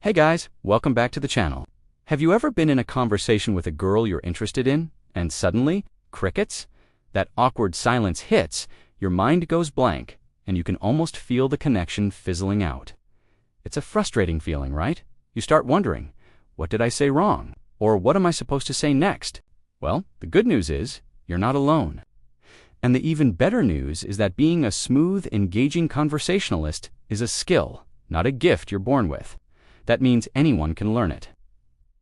Hey guys, welcome back to the channel. Have you ever been in a conversation with a girl you're interested in, and suddenly, crickets? That awkward silence hits, your mind goes blank, and you can almost feel the connection fizzling out. It's a frustrating feeling, right? You start wondering, what did I say wrong? Or what am I supposed to say next? Well, the good news is, you're not alone. And the even better news is that being a smooth, engaging conversationalist is a skill, not a gift you're born with. That means anyone can learn it.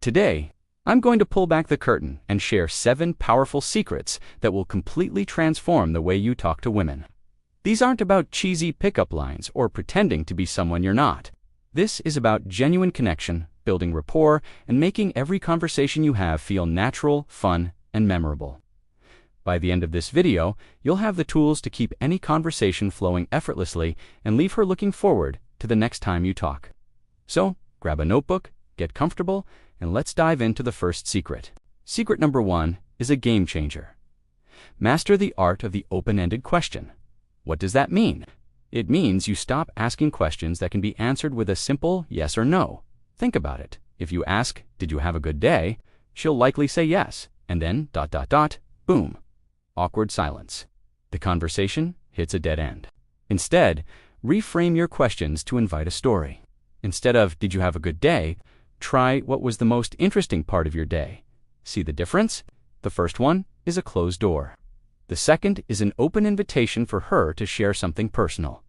Today, I'm going to pull back the curtain and share 7 powerful secrets that will completely transform the way you talk to women. These aren't about cheesy pickup lines or pretending to be someone you're not. This is about genuine connection, building rapport, and making every conversation you have feel natural, fun, and memorable. By the end of this video, you'll have the tools to keep any conversation flowing effortlessly and leave her looking forward to the next time you talk. So, grab a notebook, get comfortable, and let's dive into the first secret. Secret number 1 is a game changer. Master the art of the open-ended question. What does that mean? It means you stop asking questions that can be answered with a simple yes or no. Think about it. If you ask, "Did you have a good day?" she'll likely say yes, and then ... boom. Awkward silence. The conversation hits a dead end. Instead, reframe your questions to invite a story. Instead of, "Did you have a good day?" try, "What was the most interesting part of your day?" See the difference? The first one is a closed door. The second is an open invitation for her to share something personal.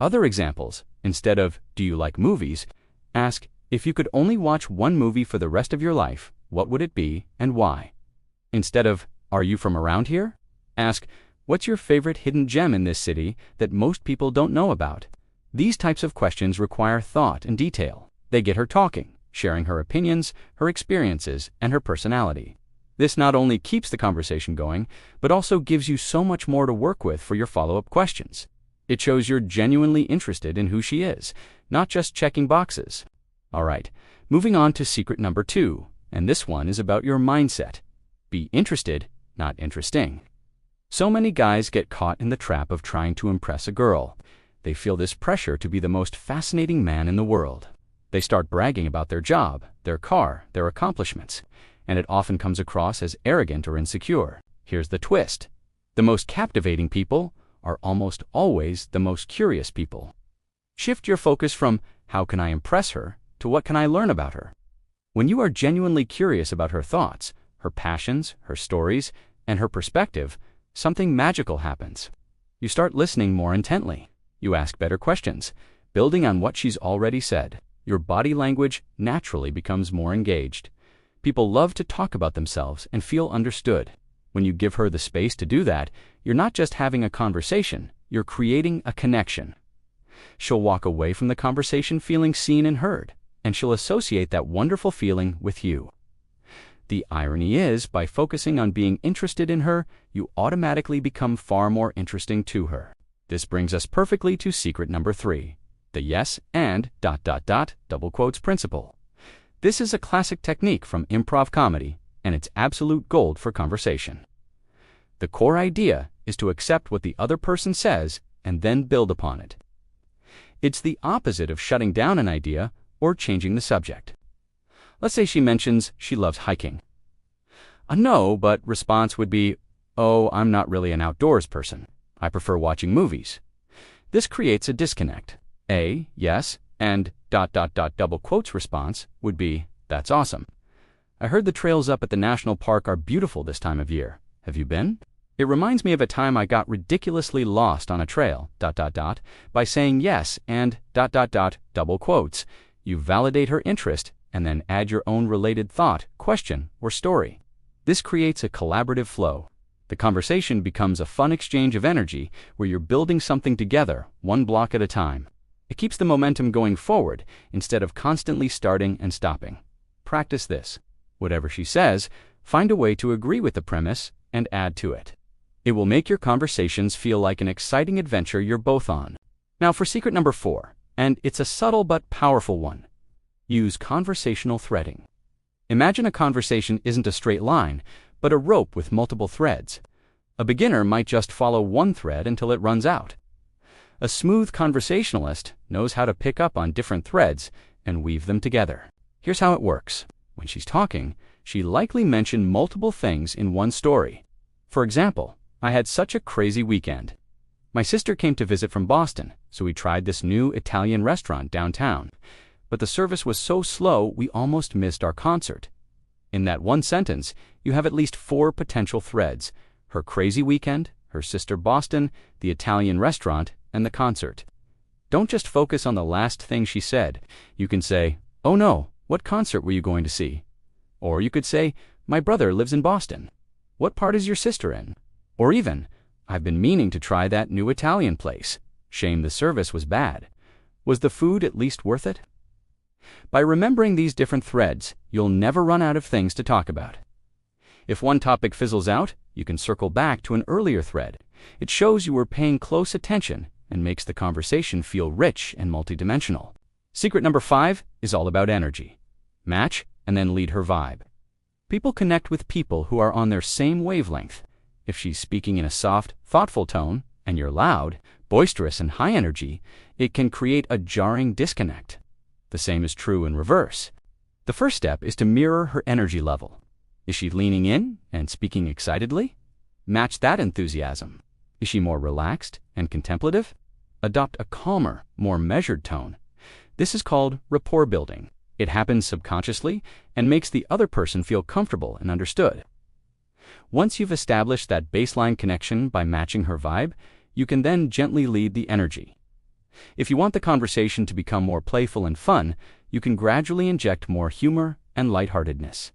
Other examples, instead of, "Do you like movies?" ask, "If you could only watch one movie for the rest of your life, what would it be and why?" Instead of, "Are you from around here?" ask, "What's your favorite hidden gem in this city that most people don't know about?" These types of questions require thought and detail. They get her talking, sharing her opinions, her experiences, and her personality. This not only keeps the conversation going, but also gives you so much more to work with for your follow-up questions. It shows you're genuinely interested in who she is, not just checking boxes. All right, moving on to secret number 2, and this one is about your mindset. Be interested, not interesting. So many guys get caught in the trap of trying to impress a girl. They feel this pressure to be the most fascinating man in the world. They start bragging about their job, their car, their accomplishments, and it often comes across as arrogant or insecure. Here's the twist. The most captivating people are almost always the most curious people. Shift your focus from, "How can I impress her?" to "What can I learn about her?" When you are genuinely curious about her thoughts, her passions, her stories, and her perspective, something magical happens. You start listening more intently. You ask better questions, building on what she's already said. Your body language naturally becomes more engaged. People love to talk about themselves and feel understood. When you give her the space to do that, you're not just having a conversation, you're creating a connection. She'll walk away from the conversation feeling seen and heard, and she'll associate that wonderful feeling with you. The irony is, by focusing on being interested in her, you automatically become far more interesting to her. This brings us perfectly to secret number 3, the yes and ... double quotes principle. This is a classic technique from improv comedy, and it's absolute gold for conversation. The core idea is to accept what the other person says and then build upon it. It's the opposite of shutting down an idea or changing the subject. Let's say she mentions she loves hiking. A no but response would be, "Oh, I'm not really an outdoors person. I prefer watching movies." This creates a disconnect. A yes and ... double quotes response would be, "That's awesome. I heard the trails up at the national park are beautiful this time of year. Have you been? It reminds me of a time I got ridiculously lost on a trail ... by saying yes and ... double quotes. You validate her interest and then add your own related thought, question, or story. This creates a collaborative flow. The conversation becomes a fun exchange of energy where you're building something together, one block at a time. It keeps the momentum going forward instead of constantly starting and stopping. Practice this. Whatever she says, find a way to agree with the premise and add to it. It will make your conversations feel like an exciting adventure you're both on. Now for secret number 4, and it's a subtle but powerful one. Use conversational threading. Imagine a conversation isn't a straight line, but a rope with multiple threads. A beginner might just follow one thread until it runs out. A smooth conversationalist knows how to pick up on different threads and weave them together. Here's how it works. When she's talking, she likely mentioned multiple things in one story. For example, I had such a crazy weekend. My sister came to visit from Boston, so we tried this new Italian restaurant downtown. But the service was so slow we almost missed our concert. In that one sentence, you have at least 4 potential threads: her crazy weekend, her sister Boston, the Italian restaurant, and the concert. Don't just focus on the last thing she said. You can say, "Oh no, what concert were you going to see?" Or you could say, "My brother lives in Boston. What part is your sister in?" Or even, "I've been meaning to try that new Italian place. Shame the service was bad. Was the food at least worth it?" By remembering these different threads, you'll never run out of things to talk about. If one topic fizzles out, you can circle back to an earlier thread. It shows you were paying close attention and makes the conversation feel rich and multidimensional. Secret number 5 is all about energy. Match and then lead her vibe. People connect with people who are on their same wavelength. If she's speaking in a soft, thoughtful tone, and you're loud, boisterous, and high energy, it can create a jarring disconnect. The same is true in reverse. The first step is to mirror her energy level. Is she leaning in and speaking excitedly? Match that enthusiasm. Is she more relaxed and contemplative? Adopt a calmer, more measured tone. This is called rapport building. It happens subconsciously and makes the other person feel comfortable and understood. Once you've established that baseline connection by matching her vibe, you can then gently lead the energy. If you want the conversation to become more playful and fun, you can gradually inject more humor and lightheartedness.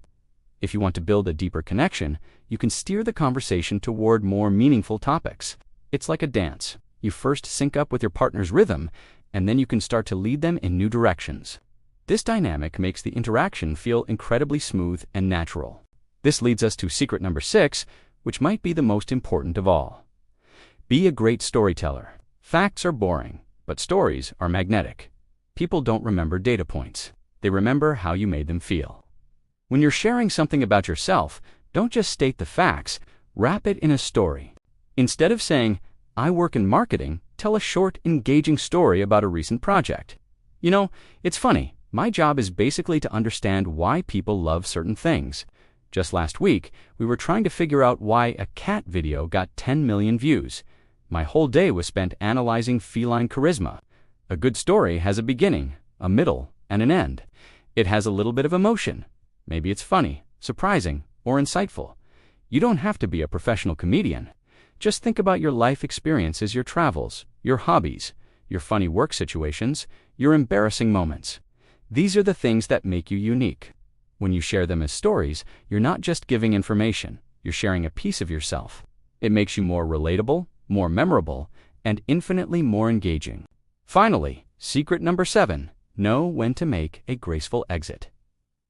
If you want to build a deeper connection, you can steer the conversation toward more meaningful topics. It's like a dance. You first sync up with your partner's rhythm, and then you can start to lead them in new directions. This dynamic makes the interaction feel incredibly smooth and natural. This leads us to secret number 6, which might be the most important of all. Be a great storyteller. Facts are boring, but stories are magnetic. People don't remember data points. They remember how you made them feel. When you're sharing something about yourself, don't just state the facts, wrap it in a story. Instead of saying, "I work in marketing," tell a short, engaging story about a recent project. You know, it's funny. My job is basically to understand why people love certain things. Just last week, we were trying to figure out why a cat video got 10 million views. My whole day was spent analyzing feline charisma. A good story has a beginning, a middle, and an end. It has a little bit of emotion. Maybe it's funny, surprising, or insightful. You don't have to be a professional comedian. Just think about your life experiences, your travels, your hobbies, your funny work situations, your embarrassing moments. These are the things that make you unique. When you share them as stories, you're not just giving information, you're sharing a piece of yourself. It makes you more relatable, more memorable, and infinitely more engaging. Finally, secret number 7, know when to make a graceful exit.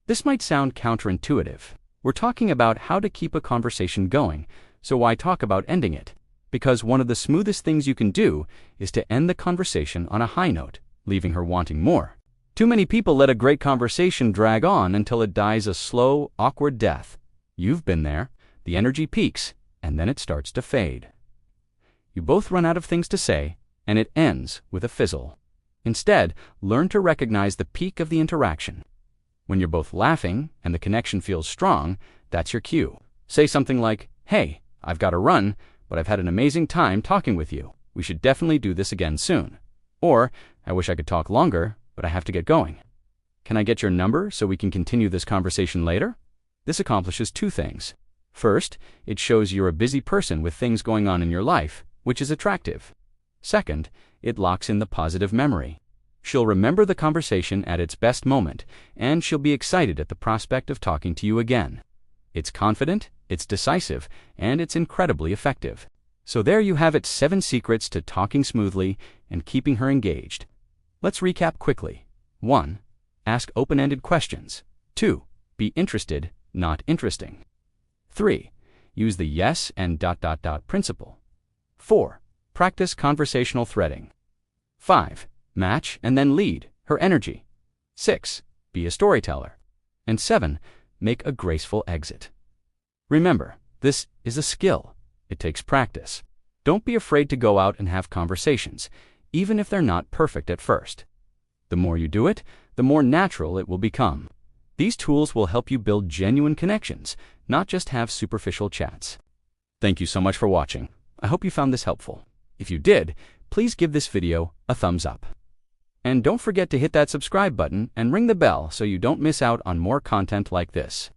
This might sound counterintuitive. We're talking about how to keep a conversation going, so why talk about ending it? Because one of the smoothest things you can do is to end the conversation on a high note, leaving her wanting more. Too many people let a great conversation drag on until it dies a slow, awkward death. You've been there. The energy peaks, and then it starts to fade. You both run out of things to say, and it ends with a fizzle. Instead, learn to recognize the peak of the interaction. When you're both laughing and the connection feels strong, that's your cue. Say something like, "Hey, I've got to run, but I've had an amazing time talking with you. We should definitely do this again soon." Or, "I wish I could talk longer, but I have to get going. Can I get your number so we can continue this conversation later?" This accomplishes 2 things. First, it shows you're a busy person with things going on in your life, which is attractive. Second, it locks in the positive memory. She'll remember the conversation at its best moment, and she'll be excited at the prospect of talking to you again. It's confident, it's decisive, and it's incredibly effective. So there you have it, 7 secrets to talking smoothly and keeping her engaged. Let's recap quickly. 1. Ask open-ended questions. 2. Be interested, not interesting. 3. Use the yes and ... principle. 4. Practice conversational threading. 5. Match and then lead her energy. 6. Be a storyteller. And 7. Make a graceful exit. Remember, this is a skill. It takes practice. Don't be afraid to go out and have conversations, even if they're not perfect at first. The more you do it, the more natural it will become. These tools will help you build genuine connections, not just have superficial chats. Thank you so much for watching. I hope you found this helpful. If you did, please give this video a thumbs up. And don't forget to hit that subscribe button and ring the bell so you don't miss out on more content like this.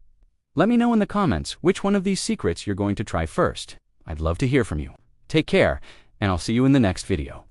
Let me know in the comments which one of these secrets you're going to try first. I'd love to hear from you. Take care, and I'll see you in the next video.